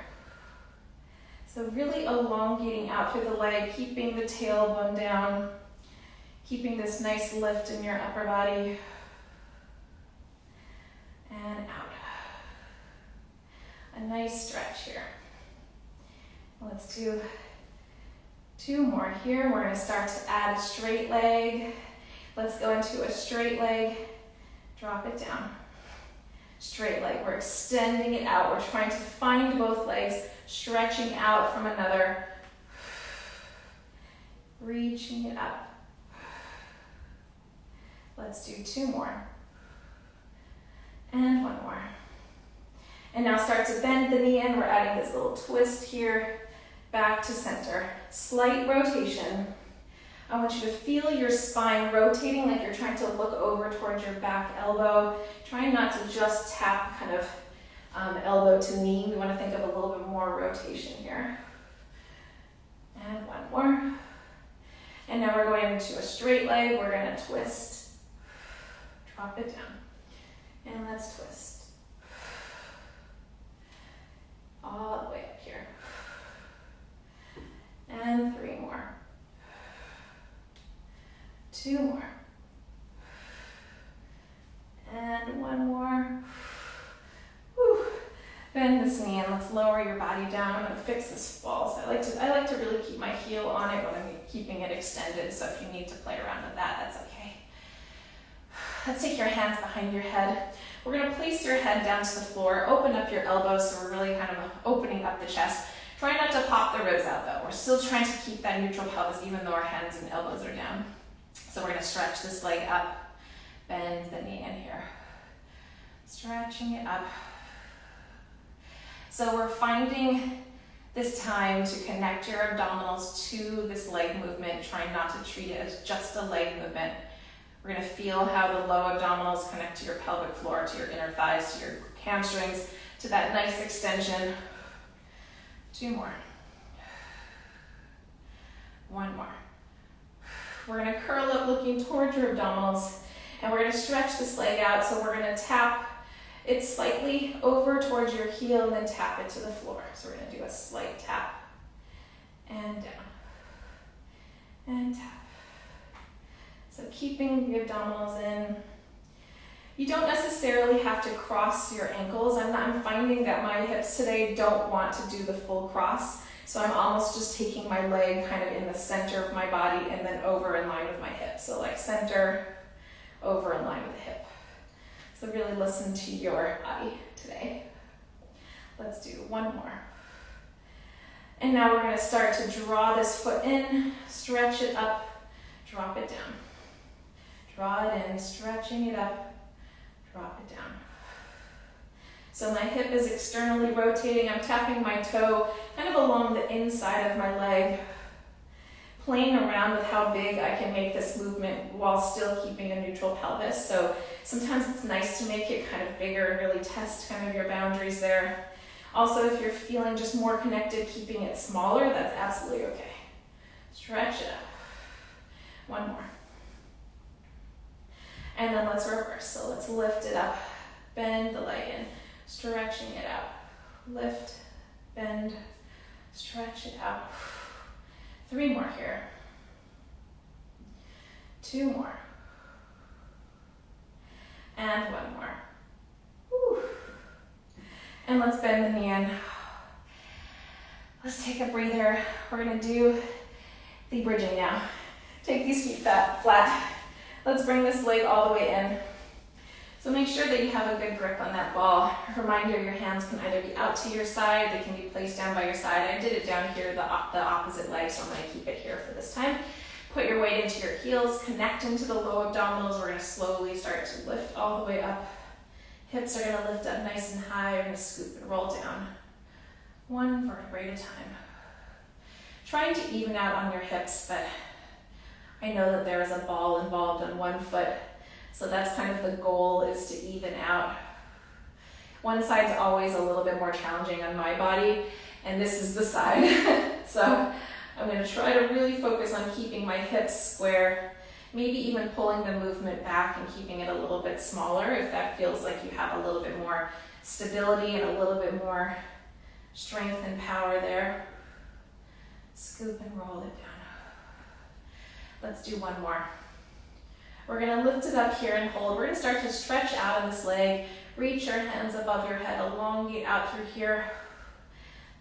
So really elongating out through the leg, keeping the tailbone down, keeping this nice lift in your upper body. And out. A nice stretch here. Let's do 2 more here. We're going to start to add a straight leg. Let's go into a straight leg. Drop it down. Straight leg. We're extending it out. We're trying to find both legs, stretching out from another. Reaching it up. Let's do 2 more. And 1 more. And now start to bend the knee in. We're adding this little twist here. Back to center. Slight rotation. I want you to feel your spine rotating like you're trying to look over towards your back elbow. Trying not to just tap kind of elbow to knee. We want to think of a little bit more rotation here. And 1 more. And now we're going into a straight leg. We're going to twist. Drop it down. And let's twist. All the way up here. And 3 more. 2 more. And 1 more. Whew. Bend this knee and let's lower your body down. I'm going to fix this ball. So I like to really keep my heel on it when I'm keeping it extended. So if you need to play around with that, that's okay. Let's take your hands behind your head. We're going to place your head down to the floor. Open up your elbows, so we're really kind of opening up the chest. Try not to pop the ribs out though. We're still trying to keep that neutral pelvis even though our hands and elbows are down. So we're going to stretch this leg up, bend the knee in here. Stretching it up. So we're finding this time to connect your abdominals to this leg movement, trying not to treat it as just a leg movement. We're going to feel how the low abdominals connect to your pelvic floor, to your inner thighs, to your hamstrings, to that nice extension. 2 more. 1 more. We're going to curl up looking towards your abdominals, and we're going to stretch this leg out. So we're going to tap it slightly over towards your heel and then tap it to the floor. So we're going to do a slight tap and down and tap. So keeping the abdominals in. You don't necessarily have to cross your ankles. I'm finding that my hips today don't want to do the full cross. So I'm almost just taking my leg kind of in the center of my body and then over in line with my hip. So like center, over in line with the hip. So really listen to your body today. Let's do 1 more. And now we're going to start to draw this foot in, stretch it up, drop it down. Draw it in, stretching it up, drop it down. So my hip is externally rotating. I'm tapping my toe kind of along the inside of my leg, playing around with how big I can make this movement while still keeping a neutral pelvis. So sometimes it's nice to make it kind of bigger and really test kind of your boundaries there. Also, if you're feeling just more connected, keeping it smaller, that's absolutely okay. Stretch it up. 1 more. And then let's reverse. So let's lift it up, bend the leg in, stretching it out. Lift, bend, stretch it out. 3 more here. 2 more. And 1 more. Whew. And let's bend the knee in. Let's take a breather. We're going to do the bridging now. Take these feet flat. Let's bring this leg all the way in. So make sure that you have a good grip on that ball. Reminder, your hands can either be out to your side, they can be placed down by your side. I did it down here, the opposite leg, so I'm going to keep it here for this time. Put your weight into your heels, connect into the low abdominals. We're going to slowly start to lift all the way up. Hips are going to lift up nice and high. We're going to scoop and roll down. One vertebrae at a time. Trying to even out on your hips, but I know that there is a ball involved on one foot, so that's kind of the goal, is to even out. One side's always a little bit more challenging on my body, and this is the side. So I'm going to try to really focus on keeping my hips square, maybe even pulling the movement back and keeping it a little bit smaller if that feels like you have a little bit more stability and a little bit more strength and power there. Scoop and roll it down. Let's do one more. We're going to lift it up here and hold. We're going to start to stretch out of this leg. Reach your hands above your head, elongate out through here,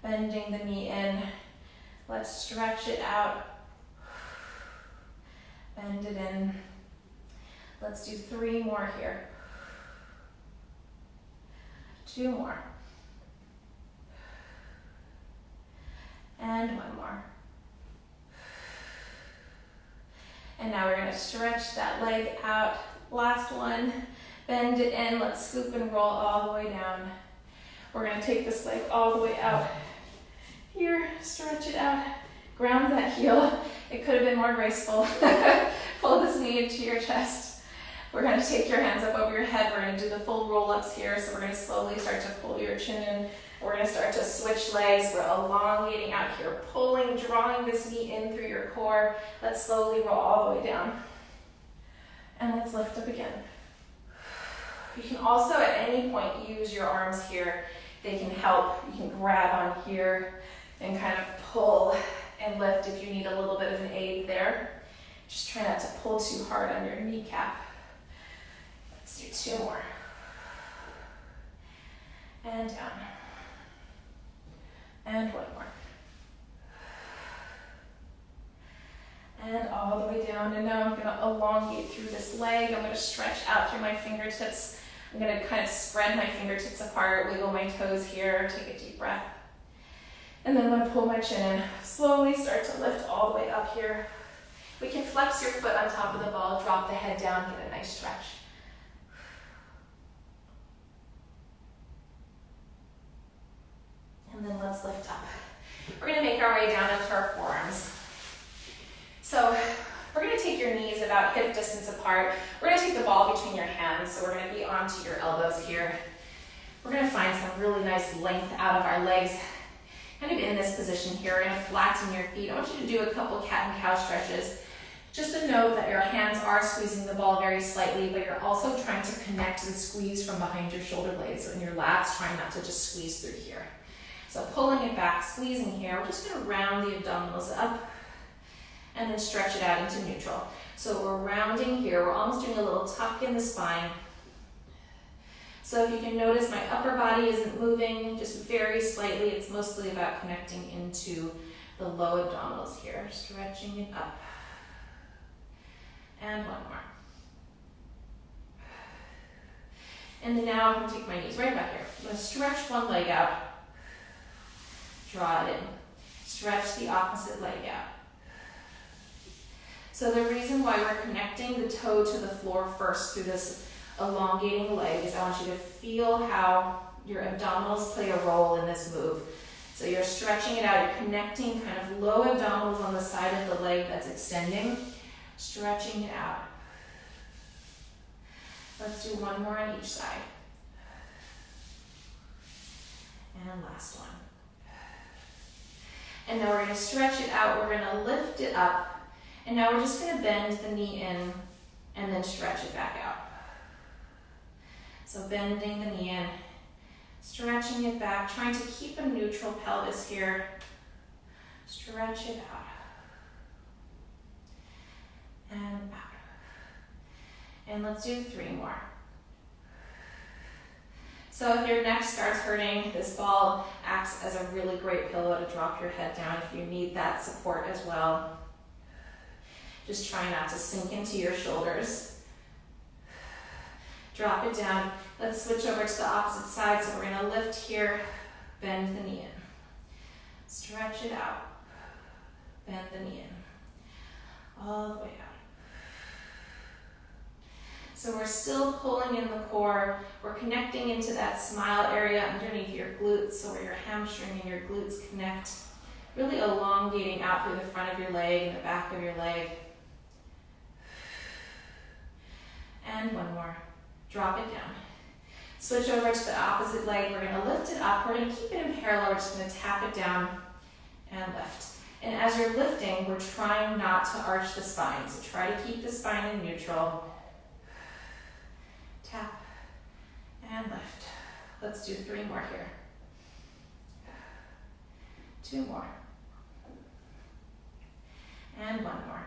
bending the knee in. Let's stretch it out. Bend it in. Let's do 3 more here. 2 more. And 1 more. And now we're going to stretch that leg out. Last one. Bend it in. Let's scoop and roll all the way down. We're going to take this leg all the way out. Here, stretch it out. Ground that heel. It could have been more graceful. Pull this knee into your chest. We're going to take your hands up over your head. We're going to do the full roll-ups here. So we're going to slowly start to pull your chin in. We're going to start to switch legs. We're elongating out here, pulling, drawing this knee in through your core. Let's slowly roll all the way down. And let's lift up again. You can also at any point use your arms here. They can help. You can grab on here and kind of pull and lift if you need a little bit of an aid there. Just try not to pull too hard on your kneecap. Let's do 2 more. And down. And 1 more. And all the way down. And now I'm going to elongate through this leg. I'm going to stretch out through my fingertips. I'm going to kind of spread my fingertips apart, wiggle my toes here, take a deep breath. And then I'm going to pull my chin in. Slowly start to lift all the way up here. We can flex your foot on top of the ball, drop the head down, get a nice stretch. And then let's lift up. We're going to make our way down into our forearms. So we're going to take your knees about hip distance apart. We're going to take the ball between your hands, so we're going to be onto your elbows here. We're going to find some really nice length out of our legs. Kind of in this position here, we're going to flatten your feet. I want you to do a couple cat and cow stretches. Just to note that your hands are squeezing the ball very slightly, but you're also trying to connect and squeeze from behind your shoulder blades, and your lats trying not to just squeeze through here. So pulling it back, squeezing here, we're just going to round the abdominals up and then stretch it out into neutral. So we're rounding here, we're almost doing a little tuck in the spine. So if you can notice, my upper body isn't moving, just very slightly. It's mostly about connecting into the low abdominals here, stretching it up. And 1 more. And then now I'm going to take my knees right back here. I'm going to stretch one leg out, draw it in. Stretch the opposite leg out. So the reason why we're connecting the toe to the floor first through this elongating leg is I want you to feel how your abdominals play a role in this move. So you're stretching it out, you're connecting kind of low abdominals on the side of the leg that's extending, stretching it out. Let's do 1 more on each side. And last one. And now we're going to stretch it out, we're going to lift it up. And now we're just going to bend the knee in and then stretch it back out. So bending the knee in, stretching it back, trying to keep a neutral pelvis here. Stretch it out. And out. And let's do 3 more. So if your neck starts hurting, this ball acts as a really great pillow to drop your head down if you need that support as well. Just try not to sink into your shoulders. Drop it down. Let's switch over to the opposite side. So we're going to lift here, bend the knee in. Stretch it out. Bend the knee in. All the way out. So we're still pulling in the core. We're connecting into that smile area underneath your glutes, so where your hamstring and your glutes connect. Really elongating out through the front of your leg and the back of your leg. And one more. Drop it down. Switch over to the opposite leg. We're going to lift it up. We're going to keep it in parallel. We're just going to tap it down and lift. And as you're lifting, we're trying not to arch the spine. So try to keep the spine in neutral. Tap and lift. Let's do 3 more here. 2 more. And 1 more.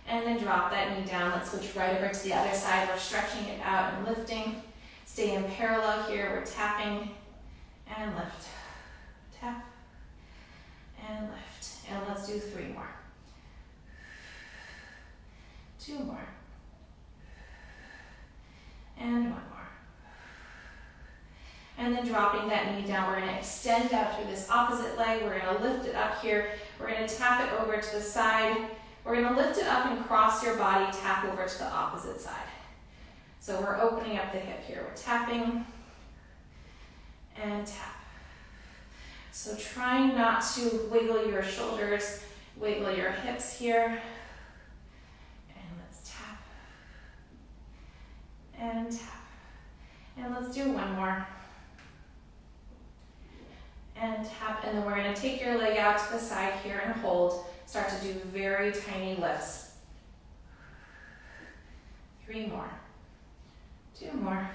And then drop that knee down. Let's switch right over to the other side. We're stretching it out and lifting. Stay in parallel here. We're tapping and lift. Tap and lift. And let's do 3 more. 2 more. And 1 more. And then dropping that knee down, we're going to extend out through this opposite leg. We're going to lift it up here. We're going to tap it over to the side. We're going to lift it up and cross your body, tap over to the opposite side. So we're opening up the hip here. We're tapping and tap. So trying not to wiggle your shoulders, wiggle your hips here. And let's tap and tap. And let's do 1 more. And tap, and then we're going to take your leg out to the side here and hold. Start to do very tiny lifts. 3 more. 2 more.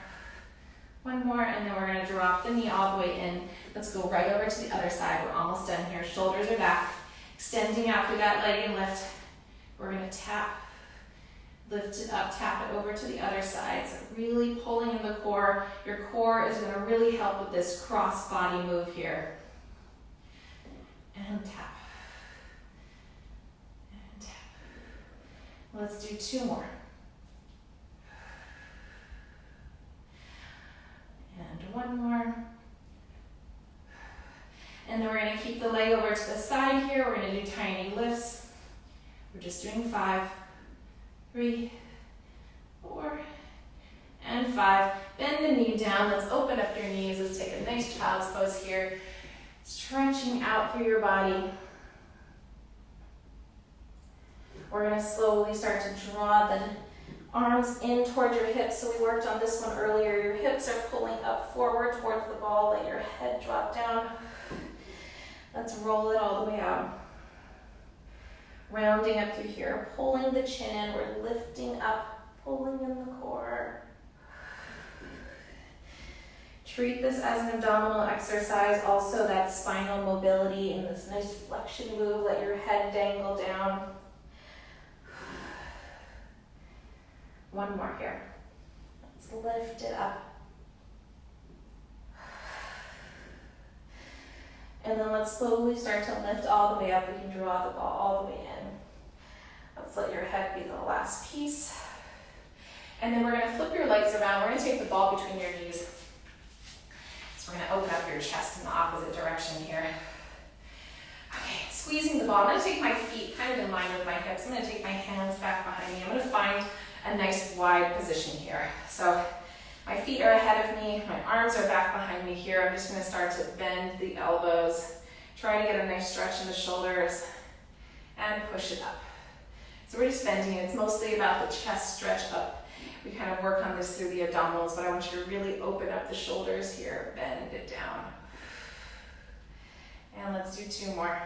1 more, and then we're going to drop the knee all the way in. Let's go right over to the other side. We're almost done here. Shoulders are back. Extending out through that leg and lift. We're going to tap, lift it up, tap it over to the other side. So really pulling in the core. Your core is going to really help with this cross body move here. And tap. And tap. Let's do 2 more. And 1 more. And then we're going to keep the leg over to the side here. We're going to do tiny lifts. We're just doing 5, 3, 4, and 5. Bend the knee down. Let's open up your knees. Let's take a nice child's pose here. Stretching out through your body. We're going to slowly start to draw the arms in toward your hips. So we worked on this one earlier. Your hips are pulling up forward towards the ball. Let your head drop down. Let's roll it all the way out. Rounding up through here, pulling the chin in. We're lifting up, pulling in the core. Treat this as an abdominal exercise. Also that spinal mobility and this nice flexion move. Let your head dangle down. 1 more here. Let's lift it up. And then let's slowly start to lift all the way up. We can draw the ball all the way in. Let's let your head be the last piece. And then we're going to flip your legs around. We're going to take the ball between your knees. So we're going to open up your chest in the opposite direction here. Okay, squeezing the ball. I'm going to take my feet kind of in line with my hips. I'm going to take my hands back behind me. I'm going to find a nice wide position here. So my feet are ahead of me. My arms are back behind me here. I'm just going to start to bend the elbows. Try to get a nice stretch in the shoulders and push it up. So we're just bending it. It's mostly about the chest stretch up. We kind of work on this through the abdominals, but I want you to really open up the shoulders here, bend it down. And let's do 2 more.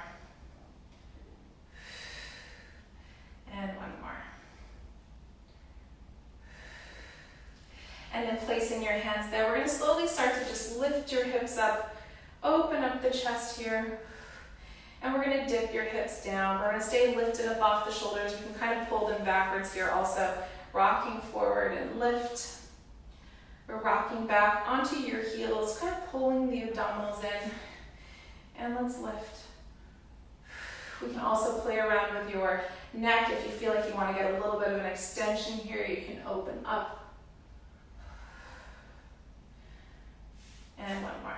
And 1 more. And then placing your hands there, we're going to slowly start to just lift your hips up, open up the chest here, and we're going to dip your hips down. We're going to stay lifted up off the shoulders. You can kind of pull them backwards here also, rocking forward and lift. We're rocking back onto your heels, kind of pulling the abdominals in, and let's lift. We can also play around with your neck. If you feel like you want to get a little bit of an extension here, you can open up. And 1 more.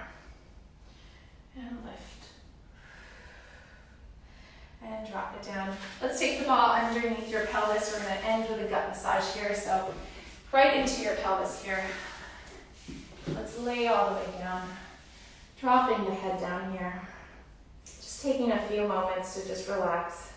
And lift. And and drop it down. Let's take the ball underneath your pelvis. We're going to end with a gut massage here. So right into your pelvis here. Let's lay all the way down. Dropping the head down here. Just taking a few moments to just relax.